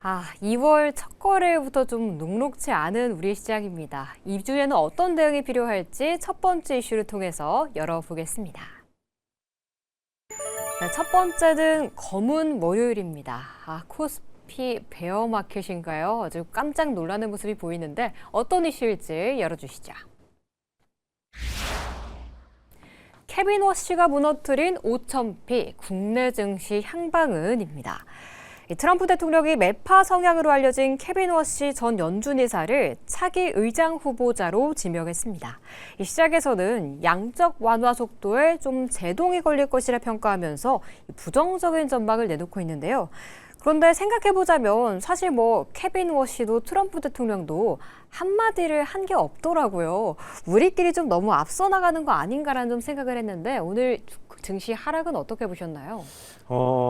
2월 첫 거래부터 좀 녹록치 않은 우리 시장입니다. 이 주에는 어떤 대응이 필요할지 첫 번째 이슈를 통해서 열어보겠습니다. 네, 첫 번째는 검은 월요일입니다. 코스피 베어마켓인가요? 아주 깜짝 놀라는 모습이 보이는데 어떤 이슈일지 열어주시죠. 케빈 워시가 무너뜨린 5,000피 국내 증시 향방은입니다. 트럼프 대통령이 매파 성향으로 알려진 케빈 워시 전 연준 이사를 차기 의장 후보자로 지명했습니다. 이 시작에서는 양적 완화 속도에 좀 제동이 걸릴 것이라 평가하면서 부정적인 전망을 내놓고 있는데요. 그런데 생각해보자면 사실 케빈 워시도 트럼프 대통령도 한마디를 한 게 없더라고요. 우리끼리 좀 너무 앞서 나가는 거 아닌가라는 좀 생각을 했는데 오늘 증시 하락은 어떻게 보셨나요?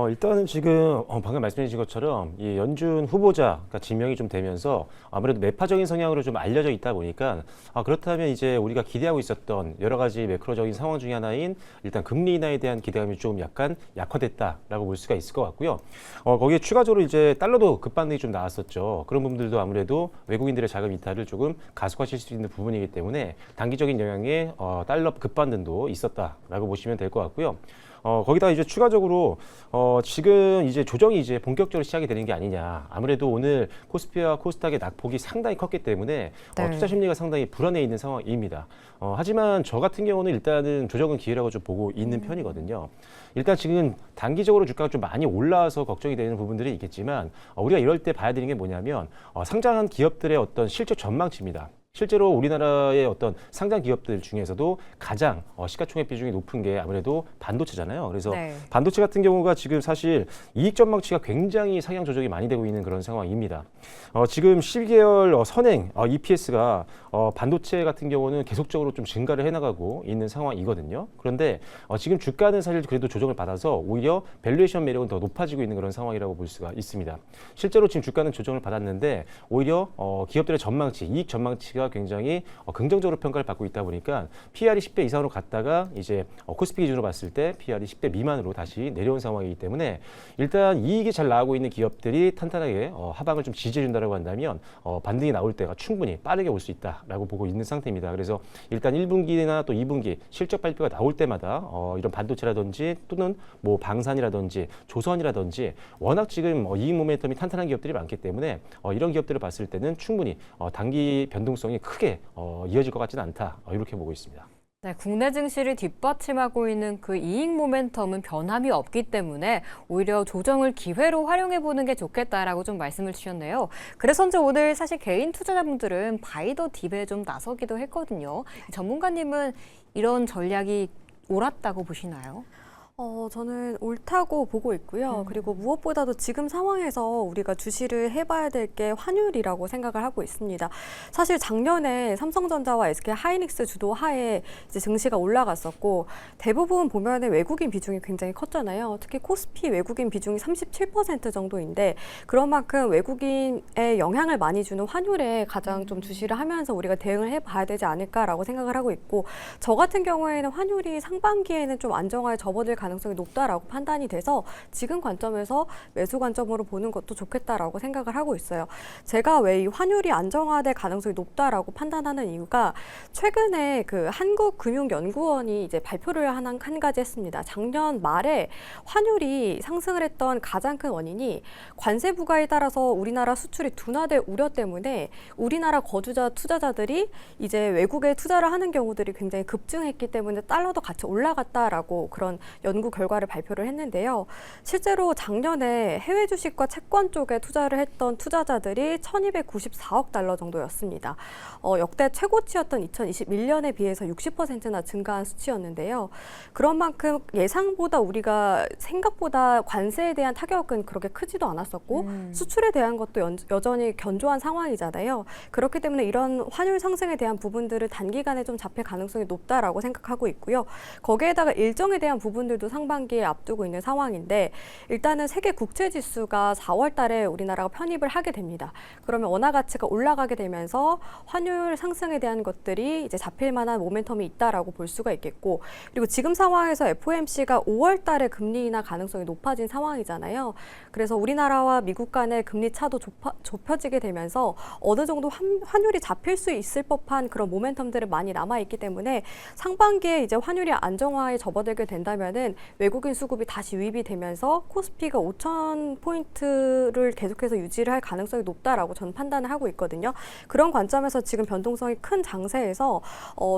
일단은 지금 방금 말씀해 주신 것처럼 이 연준 후보자가 지명이 좀 되면서 아무래도 매파적인 성향으로 좀 알려져 있다 보니까 그렇다면 이제 우리가 기대하고 있었던 여러 가지 매크로적인 상황 중에 하나인 일단 금리 인하에 대한 기대감이 좀 약간 약화됐다라고 볼 수가 있을 것 같고요. 거기에 추가적으로 이제 달러도 급반등이 좀 나왔었죠. 그런 부분들도 아무래도 외국인들의 자금 이탈을 조금 가속화시킬 수 있는 부분이기 때문에 단기적인 영향의 달러 급반등도 있었다라고 보시면 될 것 같고요. 거기다 이제 추가적으로 지금 이제 조정이 이제 본격적으로 시작이 되는 게 아니냐. 아무래도 오늘 코스피와 코스닥의 낙폭이 상당히 컸기 때문에 투자 심리가 상당히 불안해 있는 상황입니다. 하지만 저 같은 경우는 일단은 조정은 기회라고 좀 보고 있는 편이거든요. 일단 지금 단기적으로 주가가 좀 많이 올라와서 걱정이 되는 부분들이 있겠지만 우리가 이럴 때 봐야 되는 게 뭐냐면 상장한 기업들의 어떤 실적 전망치입니다. 실제로 우리나라의 어떤 상장 기업들 중에서도 가장 시가총액 비중이 높은 게 아무래도 반도체잖아요. 그래서 반도체 같은 경우가 지금 사실 이익 전망치가 굉장히 상향 조정이 많이 되고 있는 그런 상황입니다. 지금 12개월 선행 EPS가 반도체 같은 경우는 계속적으로 좀 증가를 해나가고 있는 상황이거든요. 그런데 지금 주가는 사실 그래도 조정을 받아서 오히려 밸류에이션 매력은 더 높아지고 있는 그런 상황이라고 볼 수가 있습니다. 실제로 지금 주가는 조정을 받았는데 오히려 기업들의 전망치, 이익 전망치가 굉장히 긍정적으로 평가를 받고 있다 보니까 PR이 10배 이상으로 갔다가 이제 코스피 기준으로 봤을 때 PR이 10배 미만으로 다시 내려온 상황이기 때문에 일단 이익이 잘 나오고 있는 기업들이 탄탄하게 하방을 좀 지지해준다고 한다면 반등이 나올 때가 충분히 빠르게 올 수 있다라고 보고 있는 상태입니다. 그래서 일단 1분기나 또 2분기 실적 발표가 나올 때마다 이런 반도체라든지 또는 방산이라든지 조선이라든지 워낙 지금 이익 모멘텀이 탄탄한 기업들이 많기 때문에 이런 기업들을 봤을 때는 충분히 단기 변동성이 크게 이어질 것 같지는 않다 이렇게 보고 있습니다. 네, 국내 증시를 뒷받침하고 있는 그 이익 모멘텀은 변함이 없기 때문에 오히려 조정을 기회로 활용해보는 게 좋겠다라고 좀 말씀을 주셨네요. 그래서인지 오늘 사실 개인 투자자분들은 바이 더 딥에 좀 나서기도 했거든요. 전문가님은 이런 전략이 옳았다고 보시나요? 저는 옳다고 보고 있고요. 그리고 무엇보다도 지금 상황에서 우리가 주시를 해봐야 될 게 환율이라고 생각을 하고 있습니다. 사실 작년에 삼성전자와 SK 하이닉스 주도 하에 이제 증시가 올라갔었고 대부분 보면은 외국인 비중이 굉장히 컸잖아요. 특히 코스피 외국인 비중이 37% 정도인데 그런 만큼 외국인의 영향을 많이 주는 환율에 가장 좀 주시를 하면서 우리가 대응을 해봐야 되지 않을까라고 생각을 하고 있고 저 같은 경우에는 환율이 상반기에는 좀 안정화에 접어들 가능성이 높다라고 판단이 돼서 지금 관점에서 매수 관점으로 보는 것도 좋겠다라고 생각을 하고 있어요. 제가 왜 이 환율이 안정화될 가능성이 높다라고 판단하는 이유가 최근에 그 한국금융연구원이 이제 발표를 한 가지 했습니다. 작년 말에 환율이 상승을 했던 가장 큰 원인이 관세 부과에 따라서 우리나라 수출이 둔화될 우려 때문에 우리나라 거주자 투자자들이 이제 외국에 투자를 하는 경우들이 굉장히 급증했기 때문에 달러도 같이 올라갔다라고 그런 연구 결과를 발표를 했는데요. 실제로 작년에 해외 주식과 채권 쪽에 투자를 했던 투자자들이 1,294억 달러 정도였습니다. 역대 최고치였던 2021년에 비해서 60%나 증가한 수치였는데요. 그런 만큼 예상보다 우리가 생각보다 관세에 대한 타격은 그렇게 크지도 않았었고 수출에 대한 것도 여전히 견조한 상황이잖아요. 그렇기 때문에 이런 환율 상승에 대한 부분들을 단기간에 좀 잡힐 가능성이 높다라고 생각하고 있고요. 거기에다가 일정에 대한 부분들도 연준도 상반기에 앞두고 있는 상황인데 일단은 세계 국채 지수가 4월 달에 우리나라가 편입을 하게 됩니다. 그러면 원화 가치가 올라가게 되면서 환율 상승에 대한 것들이 이제 잡힐 만한 모멘텀이 있다라고 볼 수가 있겠고 그리고 지금 상황에서 FOMC가 5월 달에 금리 인하 가능성이 높아진 상황이잖아요. 그래서 우리나라와 미국 간의 금리 차도 좁혀지게 되면서 어느 정도 환율이 잡힐 수 있을 법한 그런 모멘텀들은 많이 남아있기 때문에 상반기에 이제 환율이 안정화에 접어들게 된다면은 외국인 수급이 다시 유입이 되면서 코스피가 5,000포인트를 계속해서 유지를 할 가능성이 높다라고 저는 판단을 하고 있거든요. 그런 관점에서 지금 변동성이 큰 장세에서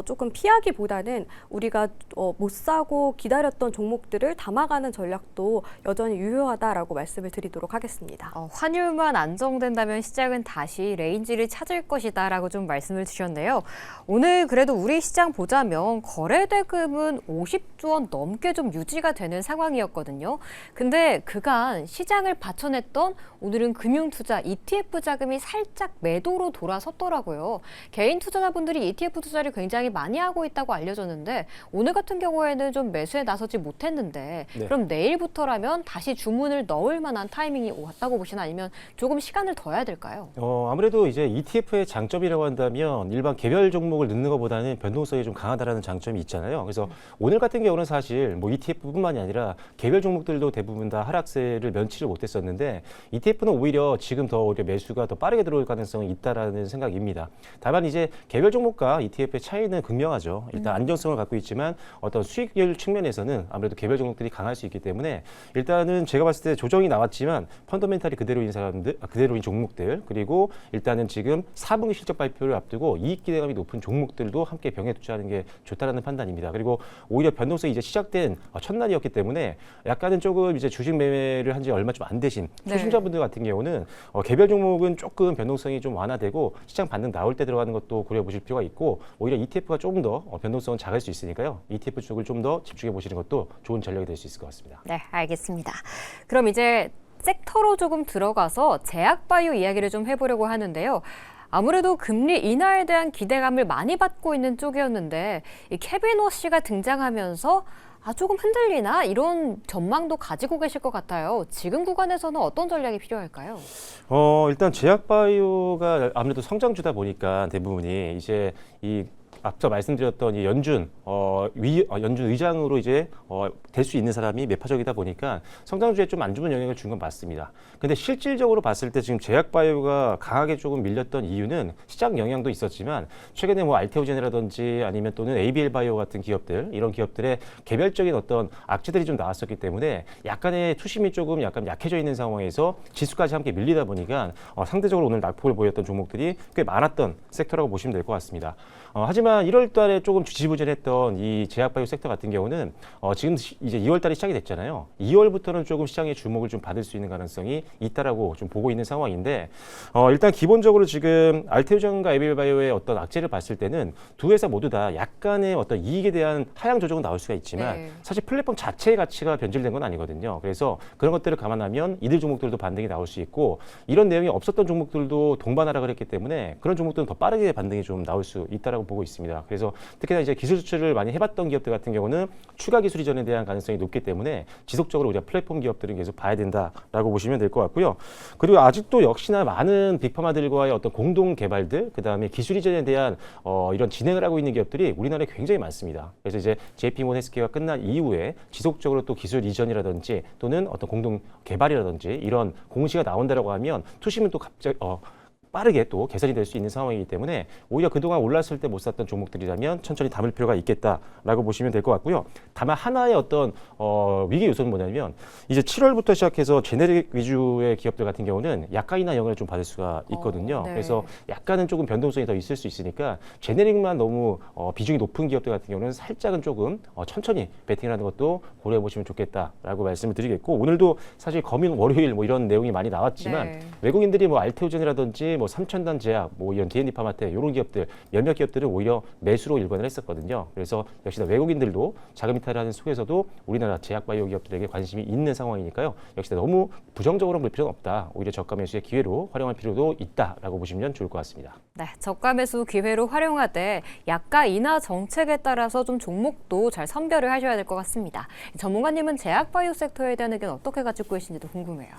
조금 피하기보다는 우리가 못 사고 기다렸던 종목들을 담아가는 전략도 여전히 유효하다라고 말씀을 드리도록 하겠습니다. 환율만 안정된다면 시장은 다시 레인지를 찾을 것이다라고 좀 말씀을 주셨네요. 오늘 그래도 우리 시장 보자면 거래대금은 50조 원 넘게 좀 유지가 되는 상황이었거든요. 근데 그간 시장을 받쳐냈던 오늘은 금융투자 ETF 자금이 살짝 매도로 돌아섰더라고요. 개인 투자자분들이 ETF 투자를 굉장히 많이 하고 있다고 알려졌는데 오늘 같은 경우에는 좀 매수에 나서지 못했는데 네. 그럼 내일부터라면 다시 주문을 넣을 만한 타이밍이 왔다고 보시나 아니면 조금 시간을 더 해야 될까요? 아무래도 이제 ETF의 장점이라고 한다면 일반 개별 종목을 넣는 것보다는 변동성이 좀 강하다라는 장점이 있잖아요. 그래서 오늘 같은 경우는 사실 뭐 ETF뿐만이 아니라 개별 종목들도 대부분 다 하락세를 면치를 못했었는데 ETF는 오히려 지금 더 오히려 매수가 더 빠르게 들어올 가능성이 있다라는 생각입니다. 다만 이제 개별 종목과 ETF의 차이는 극명하죠. 일단 안정성을 갖고 있지만 어떤 수익률 측면에서는 아무래도 개별 종목들이 강할 수 있기 때문에 일단은 제가 봤을 때 조정이 나왔지만 펀더멘탈이 그대로인 사람들, 그대로인 종목들 그리고 일단은 지금 4분기 실적 발표를 앞두고 이익 기대감이 높은 종목들도 함께 병에 투자하는 게 좋다라는 판단입니다. 그리고 오히려 변동성이 이제 시작된 첫날이었기 때문에 약간은 조금 이제 주식 매매를 한 지 얼마 좀 안 되신 초심자분들 같은 경우는 개별 종목은 조금 변동성이 좀 완화되고 시장 반등 나올 때 들어가는 것도 고려해 보실 필요가 있고 오히려 ETF가 조금 더 변동성은 작을 수 있으니까요. ETF 쪽을 좀 더 집중해 보시는 것도 좋은 전략이 될 수 있을 것 같습니다. 네, 알겠습니다. 그럼 이제 섹터로 조금 들어가서 제약바이오 이야기를 좀 해보려고 하는데요. 아무래도 금리 인하에 대한 기대감을 많이 받고 있는 쪽이었는데 이 케빈 워시가 등장하면서 조금 흔들리나 이런 전망도 가지고 계실 것 같아요. 지금 구간에서는 어떤 전략이 필요할까요? 일단 제약바이오가 아무래도 성장주다 보니까 대부분이 이제 이 앞서 말씀드렸던 이 연준 연준 의장으로 이제 될 수 있는 사람이 매파적이다 보니까 성장주에 좀 안 좋은 영향을 준 건 맞습니다. 근데 실질적으로 봤을 때 지금 제약바이오가 강하게 조금 밀렸던 이유는 시장 영향도 있었지만 최근에 뭐 알테오젠이라든지 아니면 또는 ABL바이오 같은 기업들 이런 기업들의 개별적인 어떤 악재들이 좀 나왔었기 때문에 약간의 투심이 조금 약간 약해져 있는 상황에서 지수까지 함께 밀리다 보니까 상대적으로 오늘 낙폭을 보였던 종목들이 꽤 많았던 섹터라고 보시면 될 것 같습니다. 하지만 1월 달에 조금 지지부진했던 이 제약바이오 섹터 같은 경우는 지금 이제 2월 달이 시작이 됐잖아요. 2월부터는 조금 시장의 주목을 좀 받을 수 있는 가능성이 있다라고 좀 보고 있는 상황인데 일단 기본적으로 지금 알테오젠과 에비바이오의 어떤 악재를 봤을 때는 두 회사 모두 다 약간의 어떤 이익에 대한 하향 조정은 나올 수가 있지만 사실 플랫폼 자체의 가치가 변질된 건 아니거든요. 그래서 그런 것들을 감안하면 이들 종목들도 반등이 나올 수 있고 이런 내용이 없었던 종목들도 동반 하락을 했기 때문에 그런 종목들은 더 빠르게 반등이 좀 나올 수 있다라고 보고 있습니다. 그래서 특히나 이제 기술 수출을 많이 해봤던 기업들 같은 경우는 추가 기술 이전에 대한 가능성이 높기 때문에 지속적으로 우리가 플랫폼 기업들은 계속 봐야 된다라고 보시면 될 것 같고요. 그리고 아직도 역시나 많은 빅파마들과의 어떤 공동 개발들, 그 다음에 기술 이전에 대한 이런 진행을 하고 있는 기업들이 우리나라에 굉장히 많습니다. 그래서 이제 JP모건 헬스케어가 끝난 이후에 지속적으로 또 기술 이전이라든지 또는 어떤 공동 개발이라든지 이런 공시가 나온다라고 하면 투심은 또 갑자기 빠르게 또 개선이 될 수 있는 상황이기 때문에 오히려 그동안 올랐을 때 못 샀던 종목들이라면 천천히 담을 필요가 있겠다라고 보시면 될 것 같고요. 다만 하나의 어떤 위기 요소는 뭐냐면 이제 7월부터 시작해서 제네릭 위주의 기업들 같은 경우는 약간이나 영향을 좀 받을 수가 있거든요. 네. 그래서 약간은 조금 변동성이 더 있을 수 있으니까 제네릭만 너무 비중이 높은 기업들 같은 경우는 살짝은 조금 천천히 베팅하는 것도 고려해 보시면 좋겠다라고 말씀을 드리겠고 오늘도 사실 검인 월요일 뭐 이런 내용이 많이 나왔지만 외국인들이 뭐 알테오젠이라든지 뭐 삼천단 제약, 뭐 이런 D&D 파마텍 이런 기업들 몇몇 기업들은 오히려 매수로 일관을 했었거든요. 그래서 역시나 외국인들도 자금 이탈하는 속에서도 우리나라 제약 바이오 기업들에게 관심이 있는 상황이니까요. 역시나 너무 부정적으로 볼 필요는 없다. 오히려 저가 매수의 기회로 활용할 필요도 있다라고 보시면 좋을 것 같습니다. 네, 저가 매수 기회로 활용하되 약가 인하 정책에 따라서 좀 종목도 잘 선별을 하셔야 될 것 같습니다. 전문가님은 제약 바이오 섹터에 대한 의견 어떻게 가지고 계신지도 궁금해요.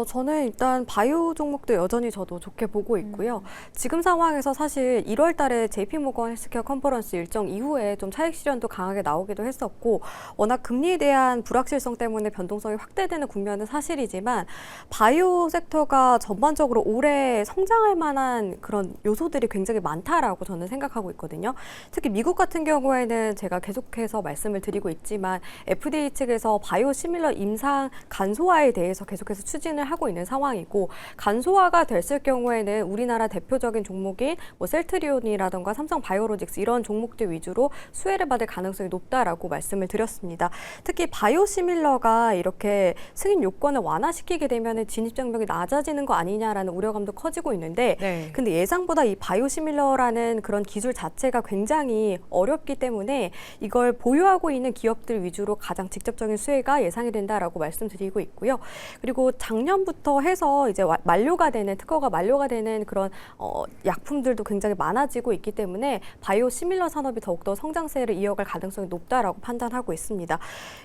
저는 일단 바이오 종목도 여전히 저도 좋게 보고 있고요. 지금 상황에서 사실 1월 달에 JP모건 헬스케어 컨퍼런스 일정 이후에 좀 차익 실현도 강하게 나오기도 했었고 워낙 금리에 대한 불확실성 때문에 변동성이 확대되는 국면은 사실이지만 바이오 섹터가 전반적으로 올해 성장할 만한 그런 요소들이 굉장히 많다라고 저는 생각하고 있거든요. 특히 미국 같은 경우에는 제가 계속해서 말씀을 드리고 있지만 FDA 측에서 바이오 시밀러 임상 간소화에 대해서 계속해서 추진을 하고 있는 상황이고 간소화가 됐을 경우에는 우리나라 대표적인 종목인 뭐 셀트리온이라던가 삼성바이오로직스 이런 종목들 위주로 수혜를 받을 가능성이 높다라고 말씀을 드렸습니다. 특히 바이오시밀러가 이렇게 승인 요건을 완화시키게 되면 진입 장벽이 낮아지는 거 아니냐라는 우려감도 커지고 있는데 네. 근데 예상보다 이 바이오시밀러라는 그런 기술 자체가 굉장히 어렵기 때문에 이걸 보유하고 있는 기업들 위주로 가장 직접적인 수혜가 예상이 된다라고 말씀드리고 있고요. 그리고 작년부터 해서 이제 만료가 되는 특허가 만료가 되는 그런 약품들도 굉장히 많아지고 있기 때문에 바이오 시밀러 산업이 더욱더 성장세를 이어갈 가능성이 높다라고 판단하고 있습니다.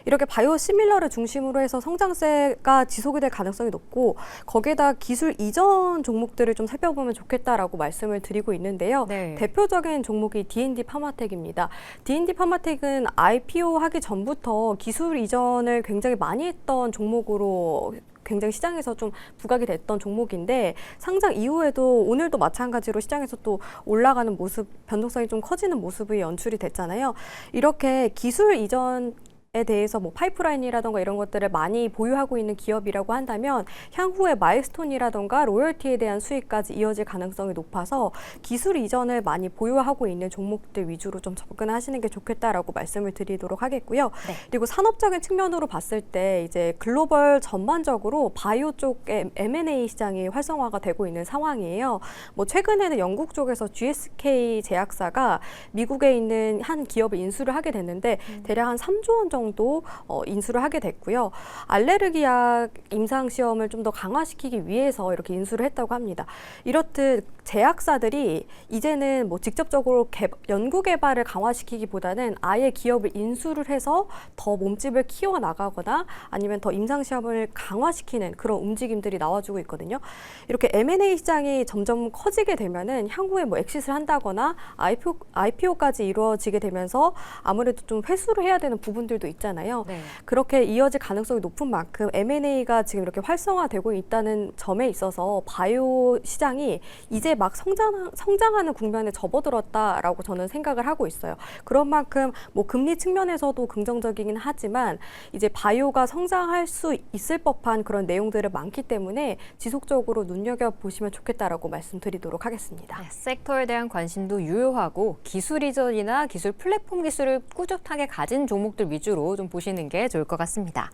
이렇게 바이오 시밀러를 중심으로 해서 성장세가 지속이 될 가능성이 높고 거기에다 기술 이전 종목들을 좀 살펴보면 좋겠다라고 말씀을 드리고 있는데요. 네. 대표적인 종목이 D&D 파마텍입니다. D&D 파마텍은 IPO 하기 전부터 기술 이전을 굉장히 많이 했던 종목으로 굉장히 시장에서 좀 부각이 됐던 종목인데 상장 이후에도 오늘도 마찬가지로 시장에서 또 올라가는 모습, 변동성이 좀 커지는 모습이 연출이 됐잖아요. 이렇게 기술 이전 에 대해서 뭐 파이프라인이라던가 이런 것들을 많이 보유하고 있는 기업이라고 한다면 향후에 마일스톤이라던가 로열티에 대한 수익까지 이어질 가능성이 높아서 기술 이전을 많이 보유하고 있는 종목들 위주로 좀 접근하시는 게 좋겠다라고 말씀을 드리도록 하겠고요. 네. 그리고 산업적인 측면으로 봤을 때 이제 글로벌 전반적으로 바이오 쪽의 M&A 시장이 활성화가 되고 있는 상황이에요. 뭐 최근에는 영국 쪽에서 GSK 제약사가 미국에 있는 한 기업을 인수를 하게 됐는데 대략 한 3조 원 정도 인수를 하게 됐고요. 알레르기약 임상 시험을 좀 더 강화시키기 위해서 이렇게 인수를 했다고 합니다. 이렇듯 제약사들이 이제는 뭐 직접적으로 연구 개발을 강화시키기보다는 아예 기업을 인수를 해서 더 몸집을 키워 나가거나 아니면 더 임상 시험을 강화시키는 그런 움직임들이 나와주고 있거든요. 이렇게 M&A 시장이 점점 커지게 되면은 향후에 뭐 엑시트를 한다거나 IPO까지 이루어지게 되면서 아무래도 좀 회수를 해야 되는 부분들도 있잖아요. 네. 그렇게 이어질 가능성이 높은 만큼 M&A가 지금 이렇게 활성화되고 있다는 점에 있어서 바이오 시장이 이제 막 성장하는 국면에 접어들었다라고 저는 생각을 하고 있어요. 그런 만큼 뭐 금리 측면에서도 긍정적이긴 하지만 이제 바이오가 성장할 수 있을 법한 그런 내용들이 많기 때문에 지속적으로 눈여겨보시면 좋겠다라고 말씀드리도록 하겠습니다. 네, 섹터에 대한 관심도 유효하고 기술 이전이나 기술 플랫폼 기술을 꾸준하게 가진 종목들 위주로 좀 보시는 게 좋을 것 같습니다.